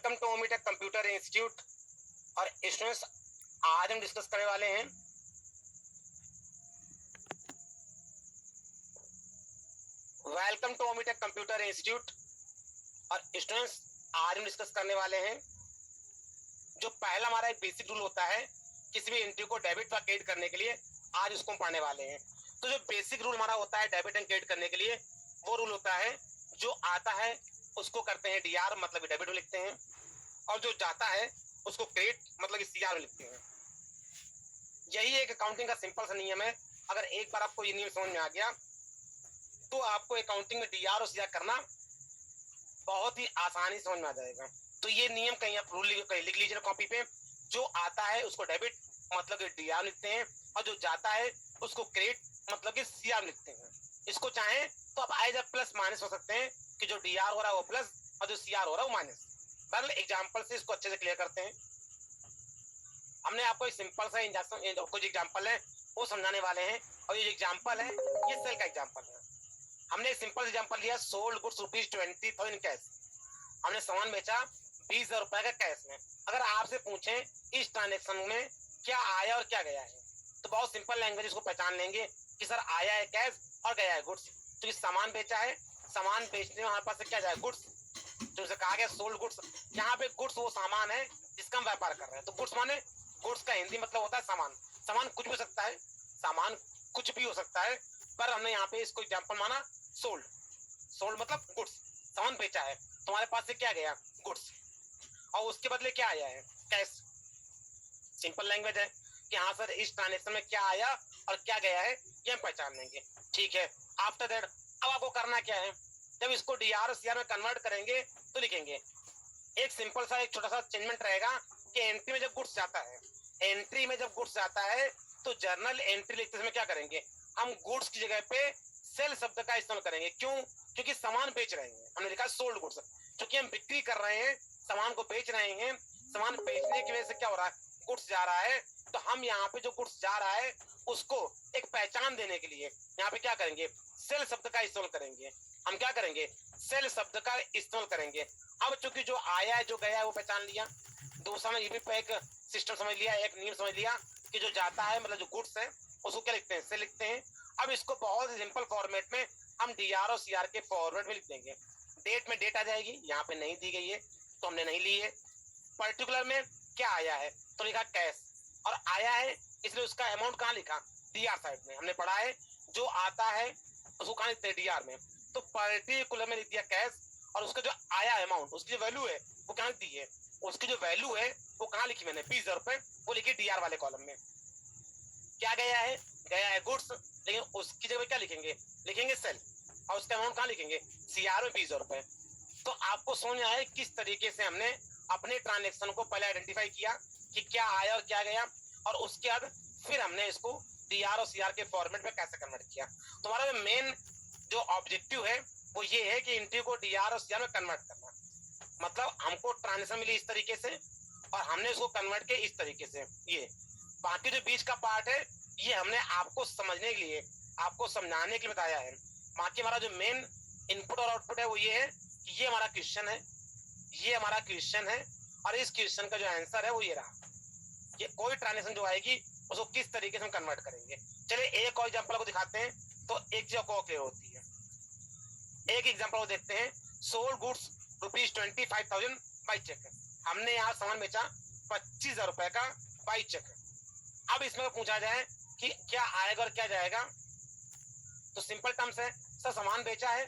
Welcome to ओमीटेक computer institute. और students, आज हम डिस्कस करने वाले हैं वेलकम टू ओमीटेक कंप्यूटर इंस्टीट्यूट। और स्टूडेंट्स, आज हम डिस्कस करने वाले हैं जो पहला हमारा एक बेसिक रूल होता है किसी भी एंट्री को डेबिट व क्रेडिट करने के लिए, आज उसको हम पढ़ने वाले हैं। तो जो बेसिक रूल हमारा होता है डेबिट एंड क्रेडिट करने के लिए, वो रूल होता है जो आता है उसको करते हैं डीआर मतलब डेबिट में लिखते हैं, और जो जाता है उसको क्रेडिट मतलब सीआर में लिखते हैं। यही एक अकाउंटिंग का सिंपल सा नियम है। अगर एक बार आपको ये नियम समझ में आ गया तो आपको अकाउंटिंग में डीआर और सीआर करना बहुत ही आसानी समझ में आ जाएगा। तो ये नियम कहीं आप रूल लिख लीजिए कॉपी पे। जो आता है उसको डेबिट मतलब डीआर लिखते हैं, और जो जाता है उसको क्रेडिट मतलब सीआर लिखते हैं। इसको चाहे तो आप एज प्लस माइनस हो सकते हैं कि जो डीआर हो रहा है वो प्लस और जो सीआर हो रहा है वो माइनस। बहरहाल एग्जाम्पल से इसको अच्छे से क्लियर करते हैं। हमने आपको एक सिंपल सा कुछ एग्जाम्पल है वो समझाने वाले हैं, और ये एग्जाम्पल है ये सेल का एग्जाम्पल है। हमने एक सिंपल एग्जाम्पल लिया, सोल्ड गुड्स ₹20,000 इन कैश। हमने सामान बेचा 20,000 रुपए का कैश में। अगर आपसे पूछें इस ट्रांजेक्शन में क्या आया और क्या गया है, तो बहुत सिंपल लैंग्वेज इसको पहचान लेंगे कि सर आया है कैश और गया है गुड्स। तो सामान बेचा है, सामान बेचने में हमारे पास क्या जाए गुड्स, जो कहा गया सोल्ड गुड्स। यहाँ पे गुड्स वो सामान है जिसका हम व्यापार कर रहे हैं। तो गुड्स माने, गुड्स का हिंदी मतलब होता है सामान। सामान कुछ भी हो सकता है, सामान कुछ भी हो सकता है, पर हमने यहाँ पे इसको एग्जाम्पल माना सोल्ड। सोल्ड मतलब गुड्स, सामान बेचा है, तुम्हारे पास से क्या गया गुड्स, और उसके बदले क्या आया है कैश। सिंपल लैंग्वेज है कि हाँ सर इस ट्रांजेक्शन में क्या आया और क्या गया है ये हम पहचान लेंगे। ठीक है, आफ्टर दैट अब आपको करना क्या है, जब इसको डीआर और सीआर में कन्वर्ट करेंगे तो लिखेंगे एक सिंपल सा एक छोटा सा चेंजमेंट रहेगा कि एंट्री में जब गुड्स जाता है, एंट्री में जब गुड्स जाता है तो जर्नल एंट्री लिखते समय क्या करेंगे, हम गुड्स की जगह पे सेल शब्द का इस्तेमाल करेंगे। क्यों? क्योंकि सामान बेच रहे हैं, हमने लिखा सोल्ड गुड्स। क्योंकि हम बिक्री कर रहे हैं, सामान को बेच रहे हैं, सामान बेचने की वजह से क्या हो रहा है गुड्स जा रहा है। तो हम यहाँ पे जो गुड्स जा रहा है उसको एक पहचान देने के लिए यहाँ पे क्या करेंगे, सेल शब्द का इस्तेमाल करेंगे। हम क्या करेंगे, सेल शब्द का इस्तेमाल करेंगे। अब चूंकि जो आया है जो गया है वो पहचान लिया, दूसरा में ये भी एक सिस्टम समझ लिया, एक नियम समझ लिया कि जो जाता है मतलब जो गुड्स है उसको क्या लिखते हैं, सेल लिखते हैं। अब इसको बहुत सिंपल फॉर्मेट में हम डीआर और सीआर के फॉर्मेट में लिख देंगे। डेट में डेट आ जाएगी, यहाँ पे नहीं दी गई है तो हमने नहीं ली है। पर्टिकुलर में क्या आया है तो लिखा कैश, और आया है इसलिए उसका अमाउंट कहाँ लिखा, डीआर साइड में। हमने पढ़ा है जो आता है उसको कहाँ लिखते हैं, डीआर में। तो पर्टिकुलर में लिख दिया कैश, और उसका जो आया अमाउंट उसकी जो वैल्यू है वो कहाँ लिख दी है, उसकी जो वैल्यू है वो कहाँ लिखी मैंने 20,000 रुपए, वो लिखी डीआर वाले कॉलम में। क्या गया है, गया है गुड्स, लेकिन उसकी जगह क्या लिखेंगे, लिखेंगे सेल, और उसका अमाउंट कहाँ लिखेंगे, सीआर में 20,000 रुपए। तो आपको समझ आया किस तरीके से हमने अपने ट्रांजेक्शन को पहले आइडेंटिफाई किया कि क्या आया और क्या गया, और उसके बाद फिर हमने इसको डीआर और सीआर के फॉर्मेट में कैसे कन्वर्ट किया। तुम्हारा जो मेन जो ऑब्जेक्टिव है वो ये है कि एंट्री को डीआर और सीआर में कन्वर्ट करना। मतलब हमको ट्रांजेक्शन मिली इस तरीके से और हमने उसको कन्वर्ट किया इस तरीके से। ये बाकी जो बीच का पार्ट है ये हमने आपको समझने के लिए, आपको समझाने के लिए बताया है। बाकी हमारा जो मेन इनपुट और आउटपुट है वो ये है कि ये हमारा क्वेश्चन है, ये हमारा क्वेश्चन है, और इस क्वेश्चन का जो आंसर है वो ये रहा कि कोई ट्रांजेक्शन जो आएगी उसको किस तरीके से हम कन्वर्ट करेंगे। चलिए एक और एग्जांपल को दिखाते हैं तो एक चीज को क्लियर होती है। एक एग्जांपल को देखते हैं, सोल्ड गुड्स ₹25,000 बाई चेक। हमने यहाँ सामान बेचा 25,000 रुपए का बाई चेक। अब इसमें पूछा जाए कि क्या आएगा और क्या जाएगा, तो सिंपल टर्म्स है सर सामान बेचा है,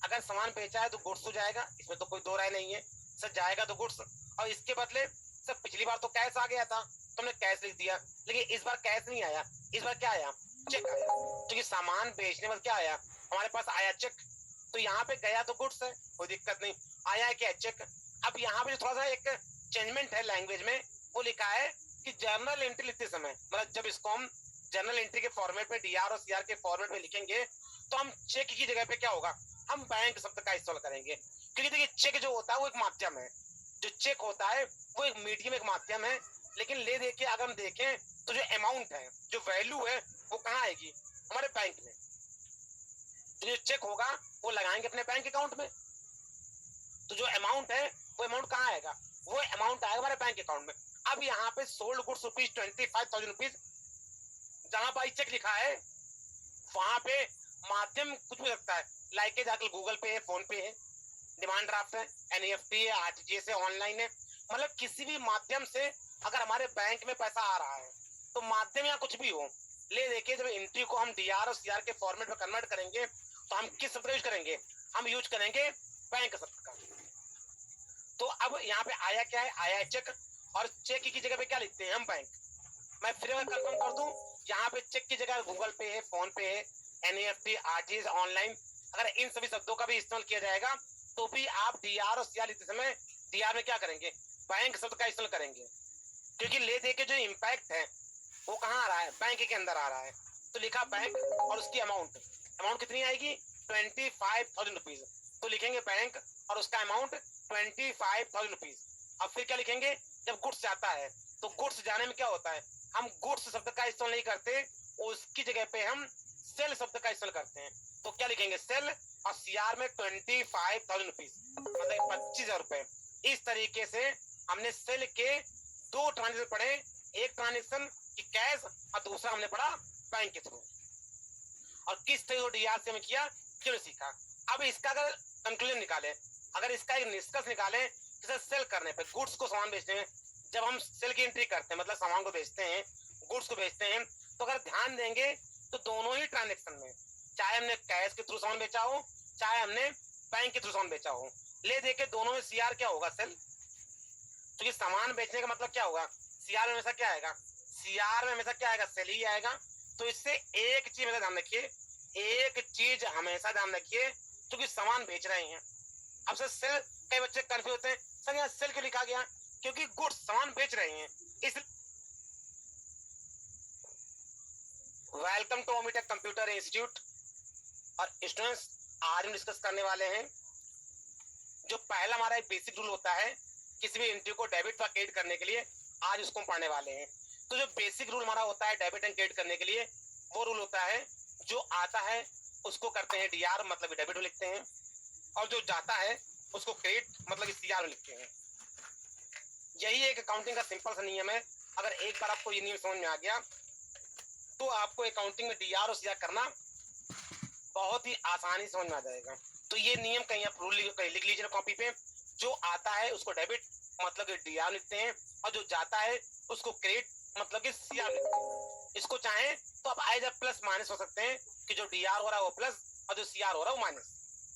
अगर सामान बेचा है तो गुड्स हो जाएगा, इसमें तो कोई दो राय नहीं है। सर जाएगा तो गुड्स, और इसके बदले सर पिछली बार तो कैश आ गया था तो हमने कैश लिख दिया, लेकिन इस बार कैश नहीं आया, इस बार क्या आया, चेक आया। क्योंकि सामान बेचने पर क्या आया, हमारे पास आया चेक। तो यहाँ पे गया तो गुड्स है, कोई दिक्कत नहीं, आया है क्या चेक। अब यहाँ पे थोड़ा सा एक चेंजमेंट है लैंग्वेज में, वो लिखा है कि जर्नल एंट्री लिखते समय, मतलब जब इसको हम जर्नल एंट्री के फॉर्मेट में डीआर और सीआर के फॉर्मेट में लिखेंगे तो हम चेक की जगह पे क्या होगा, हम बैंक शब्द का इस्तेमाल करेंगे। क्योंकि देखिए चेक जो होता है वो एक माध्यम है, जो चेक होता है वो एक मीडियम एक माध्यम है, लेकिन ले देखिए अगर हम देखें तो जो अमाउंट है जो वैल्यू है वो कहाँ आएगी, हमारे बैंक में। तो जो चेक होगा वो लगाएंगे अपने बैंक अकाउंट में, तो जो अमाउंट है वो अमाउंट कहाँ आएगा, वो अमाउंट आएगा हमारे बैंक अकाउंट में। अब यहाँ पे सोल्ड गुड्स रुपीज 25,000 रुपीज, जहां पर चेक लिखा है वहां पे माध्यम कुछ भी लगता है, लाइक जाकर गूगल पे है, फोन पे है, डिमांड ड्राफ्ट है, एनईएफटी है, आरटीजीएस है, ऑनलाइन है, मतलब किसी भी माध्यम से अगर हमारे बैंक में पैसा आ रहा है तो माध्यम या कुछ भी हो, ले देखिए जब एंट्री को हम डीआर और सीआर के फॉर्मेट में कन्वर्ट करेंगे तो हम किस शब्द का यूज करेंगे, हम यूज करेंगे बैंक शब्द का। तो अब यहाँ पे आया क्या है, आया है चेक, और चेक की जगह पे क्या लिखते हैं हम, बैंक। मैं फिर कंफर्म कर दूं, यहाँ पे चेक की जगह गूगल पे है, फोन पे है, एनईएफटी, आरटीजीएस, ऑनलाइन, अगर इन सभी शब्दों का भी इस्तेमाल किया जाएगा तो भी आप डीआर और सीआर लिखते समय डीआर में क्या करेंगे, बैंक शब्द का इस्तेमाल करेंगे, क्योंकि ले दे के जो इम्पैक्ट है वो कहाँ आ रहा है, बैंक के अंदर आ रहा है। तो लिखा बैंक और उसकी अमाउंट, अमाउंट कितनी आएगी 25,000 रुपीज, तो लिखेंगे बैंक और उसका अमाउंट 25,000 रुपीज। अब फिर क्या लिखेंगे, जब गुड्स जाता है तो गुड्स जाने में क्या होता है, हम गुड्स शब्द का इस्तेमाल नहीं करते, उसकी जगह पे हम सेल शब्द का इस्तेमाल करते हैं। तो क्या लिखेंगे, सेल, और सीआर में 25,000 रुपीज, मतलब 25,000 रुपए। इस तरीके से हमने सेल के दो ट्रांजेक्शन पढ़े, एक ट्रांजेक्शन की कैश और दूसरा हमने पढ़ा बैंक के थ्रू, और किस तरह डीआर से हमें किया, क्यों सीखा। अब इसका अगर कंक्लूजन निकाले, अगर इसका एक निष्कर्ष निकाले, जैसे सेल करने पे, गुड्स को सामान बेचने में जब हम सेल की एंट्री करते हैं, मतलब सामान को बेचते हैं, गुड्स को बेचते हैं, तो अगर ध्यान देंगे तो दोनों ही ट्रांजेक्शन में, चाहे हमने कैश के थ्रू सामान बेचा हो, चाहे हमने बैंक के थ्रू सामान बेचा हो, ले देके दोनों में सीआर क्या होगा, सेल। क्योंकि सामान बेचने का मतलब क्या होगा, सीआर में हमेशा क्या आएगा, सीआर में हमेशा क्या आएगा, सेल ही आएगा। तो इससे एक चीज हमेशा ध्यान रखिए, एक चीज हमेशा ध्यान रखिए, क्योंकि सामान बेच रहे हैं। अब सर सेल, कई बच्चे कंफ्यूज होते हैं, सर यहाँ सेल क्यों लिखा गया, क्योंकि गुड्स सामान बेच रहे हैं। इस वेलकम टू ओमिटेक कंप्यूटर इंस्टीट्यूट, और स्टूडेंट्स आज हम डिस्कस करने वाले हैं जो पहला हमारा एक बेसिक रूल होता है किसी भी एंट्री को डेबिट व क्रेडिट करने के लिए, आज उसको पढ़ने वाले हैं। तो जो बेसिक रूल हमारा होता है डेबिट एंड क्रेडिट करने के लिए, वो रूल होता है जो आता है उसको करते हैं डीआर, मतलब डेबिट में लिखते हैं, और जो जाता है उसको क्रेडिट मतलब सीआर में लिखते हैं। यही एक अकाउंटिंग का सिंपल सा नियम है। अगर एक बार आपको ये नियम समझ में आ गया तो आपको अकाउंटिंग में डीआर और सीआर करना बहुत ही आसानी समझ में आ जाएगा। तो ये नियम कहीं आप रूल लिख लीजिए कॉपी पे, जो आता है उसको डेबिट मतलब कि डीआर लिखते हैं, और जो जाता है उसको क्रेडिट मतलब कि सीआर लिखते हैं। इसको चाहे तो आप एज प्लस माइनस हो सकते हैं कि जो डीआर हो रहा है वो प्लस और जो सीआर हो रहा है वो माइनस।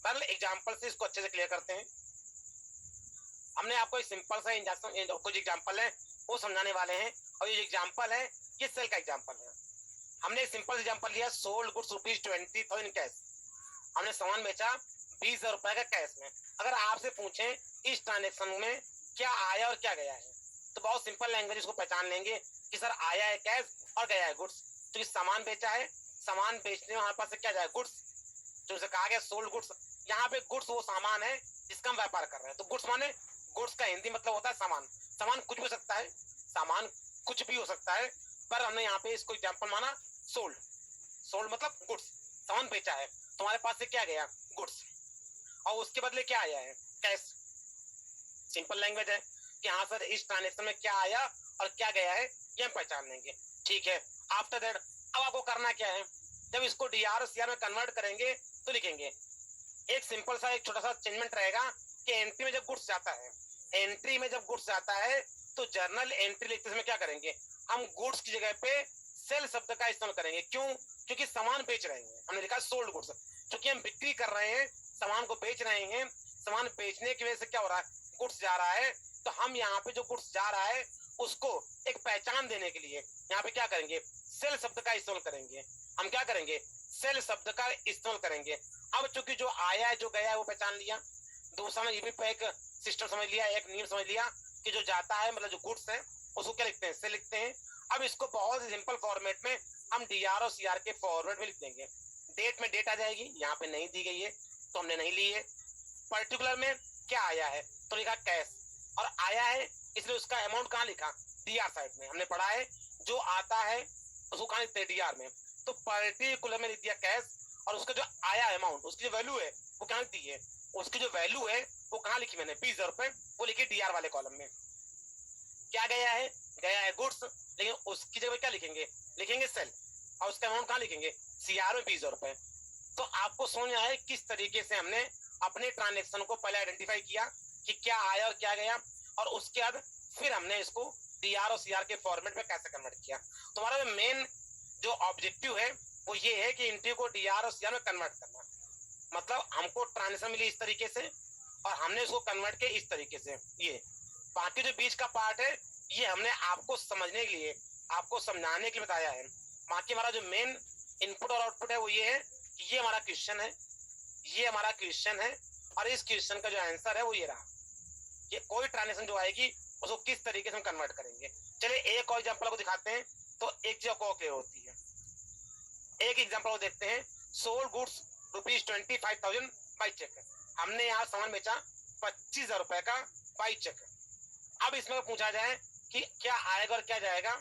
बहरहाल एग्जांपल से इसको अच्छे से क्लियर करते हैं। हमने आपको एक सिंपल सा कुछ एग्जांपल है वो समझाने वाले हैं, और ये एग्जांपल है ये सेल का एग्जांपल है। हमने एक सिंपल एग्जांपल लिया, सोल्ड गुड्स रुपीज 20,000 कैश, हमने सामान बेचा 20,000 रुपए का कैश में। अगर आपसे पूछें इस ट्रांजेक्शन में क्या आया और क्या गया है, तो बहुत सिंपल लैंग्वेज इसको पहचान लेंगे कि सर आया है कैश और गया है गुड्स। तो सामान बेचा है, सामान बेचने में हमारे पास क्या जाए, गुड्स, जो कहा गया सोल्ड गुड्स। यहाँ पे गुड्स वो सामान है जिसका हम व्यापार कर रहे हैं। तो गुड्स माने, गुड्स का हिंदी मतलब होता है सामान। सामान कुछ भी हो सकता है, सामान कुछ भी हो सकता है, पर हमने यहाँ पे इसको एग्जांपल माना सोल्ड। सोल्ड मतलब गुड्स, सामान बेचा है, तुम्हारे पास से क्या गया, गुड्स, और उसके बदले क्या आया है, कैश। सिंपल लैंग्वेज है कि हाँ सर इस ट्रांजेक्शन में क्या आया और क्या गया है ये हम पहचान लेंगे। ठीक है, आफ्टर दैट अब आपको करना क्या है, जब इसको डीआर और सीआर में कन्वर्ट करेंगे तो लिखेंगे एक सिंपल सा एक छोटा सा चेंजमेंट रहेगा कि एंट्री में जब गुड्स जाता है, एंट्री में जब गुड्स जाता है तो जर्नल एंट्री लिखते समय क्या करेंगे, हम गुड्स की जगह पे सेल शब्द का इस्तेमाल करेंगे। क्यों, क्योंकि सामान बेच रहे हैं, हमने लिखा सोल्ड गुड्स, क्योंकि हम बिक्री कर रहे हैं, सामान को बेच रहे हैं, सामान बेचने की वजह से क्या हो रहा है, गुड्स जा रहा है। तो हम यहाँ पे जो गुड्स जा रहा है उसको एक पहचान देने के लिए यहाँ पे क्या करेंगे, सेल शब्द का इस्तेमाल करेंगे। हम क्या करेंगे, सेल शब्द का इस्तेमाल करेंगे। अब चूंकि जो आया है जो गया है वो पहचान लिया, दूसरा में ये भी एक सिस्टम समझ लिया, एक नियम समझ लिया कि जो जाता है मतलब जो गुड्स है उसको क्या लिखते हैं, सेल लिखते हैं। अब इसको बहुत सिंपल फॉर्मेट में हम डीआर और सीआर के फॉर्मेट में लिख देंगे। डेट में डेट आ जाएगी, यहाँ पे नहीं दी गई है तो हमने नहीं ली है। पर्टिकुलर में क्या आया है तो लिखा कैश, और आया है इसलिए उसका अमाउंट कहाँ लिखा, डीआर साइड में। हमने पढ़ा है जो आता है उसको कहाँ लिखते हैं, डीआर में। तो पर्टिकुलर में लिख दिया कैश, और उसका जो आया अमाउंट उसकी जो वैल्यू है वो कहाँ दी है, उसकी जो वैल्यू है वो कहाँ लिखी मैंने, 20,000 रुपए, वो लिखी डीआर वाले कॉलम में। क्या गया है गुड्स, लेकिन उसकी जगह क्या लिखेंगे, लिखेंगे सेल, और उसका अमाउंट कहाँ लिखेंगे, सीआर में 20,000 रुपए। तो आपको समझ में आया किस तरीके से हमने अपने ट्रांजेक्शन को पहले आइडेंटिफाई किया कि क्या आया और क्या गया, और उसके बाद फिर हमने इसको डीआर और सीआर के फॉर्मेट में कैसे कन्वर्ट किया। तो हमारा जो मेन जो ऑब्जेक्टिव है वो ये है कि एंट्री को डीआर और सीआर में कन्वर्ट करना। मतलब हमको ट्रांजेक्शन मिली इस तरीके से और हमने उसको कन्वर्ट किया इस तरीके से। ये बाकी जो बीच का पार्ट है ये हमने आपको समझने के लिए, आपको समझाने के लिए बताया है। बाकी हमारा जो मेन इनपुट और आउटपुट है वो ये है कि ये हमारा क्वेश्चन है, ये हमारा क्वेश्चन है, और इस क्वेश्चन का जो आंसर है वो ये रहा। ये कोई ट्रांजेक्शन जो आएगी उसको किस तरीके से हम कन्वर्ट करेंगे। चलिए एक और एग्जांपल को दिखाते हैं तो एक चीज को क्लियर होती है। एक एग्जांपल को देखते हैं, सोल्ड गुड्स ₹25,000 बाई चेक। हमने यहाँ सामान बेचा 25,000 रुपए का बाई चेक। अब इसमें पूछा जाए कि क्या आएगा और क्या जाएगा,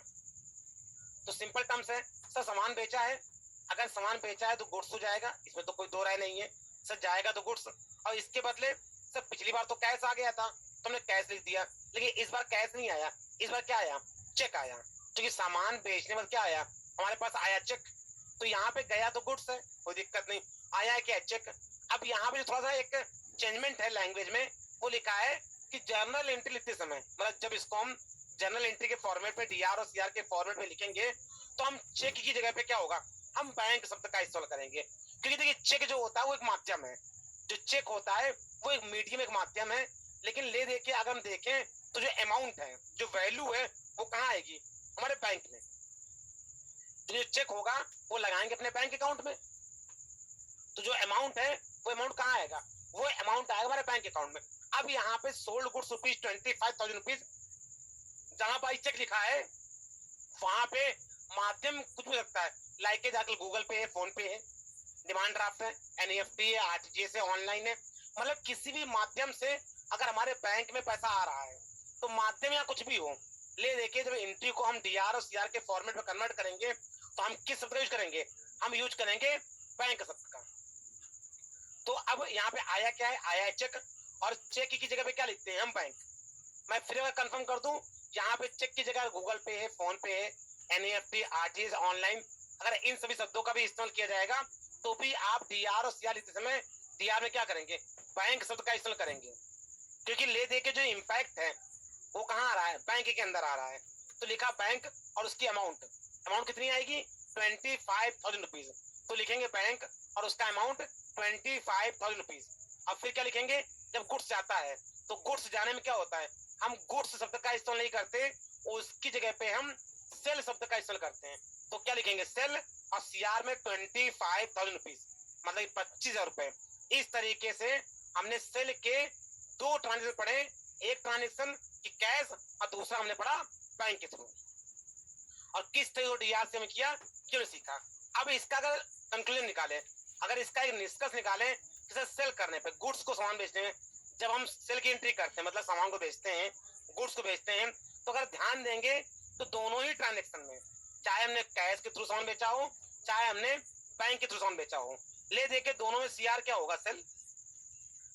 तो सिंपल टर्म्स है, सर सामान बेचा है, अगर सामान बेचा है तो गुड्स हो जाएगा, इसमें तो कोई दो राय नहीं है। सर जाएगा तो गुड्स, और इसके बदले सर पिछली बार तो कैश आ गया था तो हमने कैश लिख दिया, लेकिन इस बार कैश नहीं आया, इस बार क्या आया, चेक आया। क्योंकि सामान बेचने में क्या आया, हमारे पास आया चेक, तो यहाँ पे गया तो गुड्स है, कोई दिक्कत नहीं, आया है क्या चेक। अब यहाँ पे थोड़ा सा एक चेंजमेंट है लैंग्वेज में, वो लिखा है कि जर्नल एंट्री लिखते समय, मतलब जब इसको हम जर्नल एंट्री के फॉर्मेट में डीआर और सीआर के फॉर्मेट में लिखेंगे तो हम चेक की जगह पे क्या होगा, हम बैंक शब्द का इस्तेमाल करेंगे। क्योंकि देखिए चेक जो होता है वो एक माध्यम है, जो चेक होता है वो एक मीडियम, एक माध्यम है, लेकिन ले देखिए अगर हम देखें तो जो अमाउंट है, जो वैल्यू है वो कहाँ आएगी, हमारे बैंक में। तो जो चेक होगा वो लगाएंगे अपने बैंक अकाउंट में, तो जो अमाउंट है वो अमाउंट कहाँ आएगा, वो अमाउंट आएगा हमारे बैंक अकाउंट में। अब यहाँ पे सोल्ड गुड्स ₹25,000 जहां बाई चेक लिखा है वहां पे माध्यम कुछ भी लगता है, लाइक जाकर गूगल पे है, फोन पे है, डिमांड ड्राफ्ट है, एनईएफटी है, आरटीजीएस है, ऑनलाइन है, मतलब किसी भी माध्यम से अगर हमारे बैंक में पैसा आ रहा है तो माध्यम या कुछ भी हो, ले देखिए जब एंट्री को हम डीआर और सीआर के फॉर्मेट में कन्वर्ट करेंगे तो हम किस शब्द का यूज करेंगे, हम यूज करेंगे बैंक शब्द का। तो अब यहाँ पे आया क्या है, आया है चेक, और चेक की जगह पे क्या लिखते हैं हम, बैंक। मैं फिर अगर कंफर्म कर दूं, यहाँ पे चेक की जगह गूगल पे है, फोन पे है, एनईएफटी, आरटीजीएस, ऑनलाइन, अगर इन सभी शब्दों का भी इस्तेमाल किया जाएगा तो भी आप डीआर और सीआर लिखते समय डीआर में क्या करेंगे, बैंक शब्द का इस्तेमाल करेंगे। क्योंकि ले दे के जो इम्पैक्ट है वो कहाँ आ रहा है, बैंक के अंदर आ रहा है। तो लिखा बैंक और उसकी अमाउंट, अमाउंट कितनी आएगी, ₹25,000, तो लिखेंगे बैंक और उसका अमाउंट ₹25,000। अब फिर क्या लिखेंगे, जब गुड्स जाता है तो गुड्स जाने में क्या होता है, हम गुड्स शब्द का इस्तेमाल नहीं करते, उसकी जगह पे हम सेल शब्द का इस्तेमाल करते हैं। तो क्या लिखेंगे, सेल, और सीआर में ₹25,000, मतलब 25,000 रुपए। इस तरीके से हमने सेल के दो ट्रांजेक्शन पढ़े, एक ट्रांजेक्शन की कैश और दूसरा हमने पढ़ा बैंक के थ्रू, और किस तरह डीआर से हमें किया क्यों सीखा। अब इसका अगर कंक्लूजन निकाले, अगर इसका एक निष्कर्ष निकाले कि सेल करने पे, गुड्स को सामान बेचने में जब हम सेल की एंट्री करते हैं, मतलब सामान को बेचते हैं, गुड्स को बेचते हैं, तो अगर ध्यान देंगे तो दोनों ही ट्रांजेक्शन में, चाहे हमने कैश के थ्रू सामान बेचा हो, चाहे हमने बैंक के थ्रू सामान बेचा हो, ले देके दोनों में सीआर क्या होगा, सेल।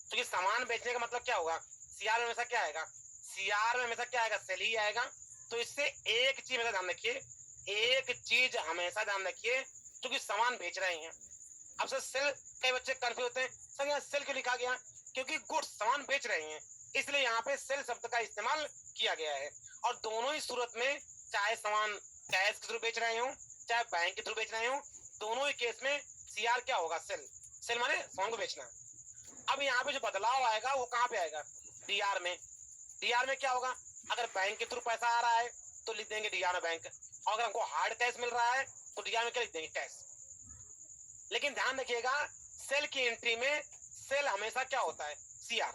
क्योंकि सामान बेचने का मतलब क्या होगा, सीआर में हमेशा क्या आएगा, सीआर में हमेशा क्या आएगा, सेल ही आएगा। तो इससे एक चीज हमेशा ध्यान रखिए, एक चीज हमेशा ध्यान रखिए, क्योंकि सामान बेच रहे हैं। अब सर सेल, कई बच्चे कंफ्यूज होते हैं, सर यहाँ सेल क्यों लिखा गया, क्योंकि गुड्स सामान बेच रहे हैं, इसलिए यहाँ पे सेल शब्द का इस्तेमाल किया गया है। और दोनों ही सूरत में, चाहे सामान कैश के थ्रू बेच रहे हो, चाहे बैंक के थ्रू बेच रहे हो, दोनों ही केस में सीआर क्या होगा, सेल। सेल माने सामान को बेचना। अब यहाँ पे जो बदलाव आएगा वो कहाँ पे आएगा, डीआर में। डीआर में क्या होगा, अगर बैंक के थ्रू पैसा आ रहा है तो लिख देंगे डीआर में बैंक, और अगर हमको हार्ड कैश मिल रहा है तो डीआर में क्या लिख देंगे, कैश। लेकिन ध्यान रखिएगा, सेल की एंट्री में सेल हमेशा क्या होता है, सीआर।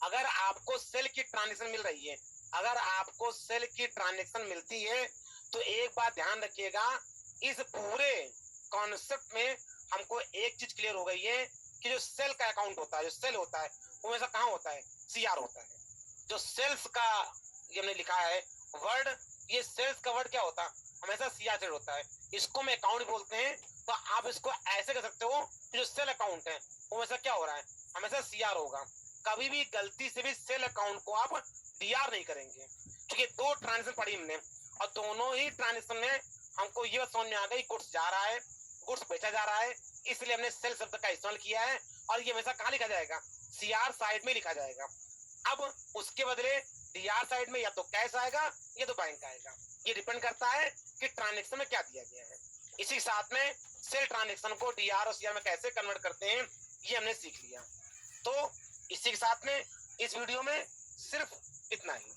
अगर आपको सेल की ट्रांजेक्शन मिल रही है, अगर आपको सेल की ट्रांजेक्शन मिलती है तो एक बात ध्यान रखिएगा, इस पूरे कॉन्सेप्ट में हमको एक चीज क्लियर हो गई है कि जो सेल का अकाउंट होता है, जो सेल होता है वो हमेशा कहाँ होता है, सीआर होता है। जो सेल्स का ये हमने लिखा है वर्ड, ये सेल्स का वर्ड क्या होता है, हमेशा सीआर से होता है। इसको में अकाउंट बोलते हैं। तो आप इसको ऐसे कर सकते हो कि जो सेल अकाउंट है वो हमेशा क्या हो रहा है, हमेशा सीआर होगा। कभी भी गलती से भी सेल अकाउंट को आप डीआर नहीं करेंगे। क्योंकि दो ट्रांजेक्शन पढ़ी हमने और दोनों ही ट्रांजेक्शन में हमको ये बात समझ में आ गई गुड्स जा रहा है, गुड्स बेचा जा रहा है, इसलिए हमने सेल शब्द का इस्तेमाल किया है और ये हमेशा कहाँ लिखा जाएगा, सीआर साइड में लिखा जाएगा। अब उसके बदले डीआर साइड में या तो कैश आएगा या तो बैंक आएगा, ये डिपेंड करता है कि ट्रांजेक्शन में क्या दिया गया है। इसी के साथ में सेल ट्रांजेक्शन को डीआर और सीआर में कैसे कन्वर्ट करते हैं ये हमने सीख लिया। तो इसी के साथ में इस वीडियो में सिर्फ इतना ही।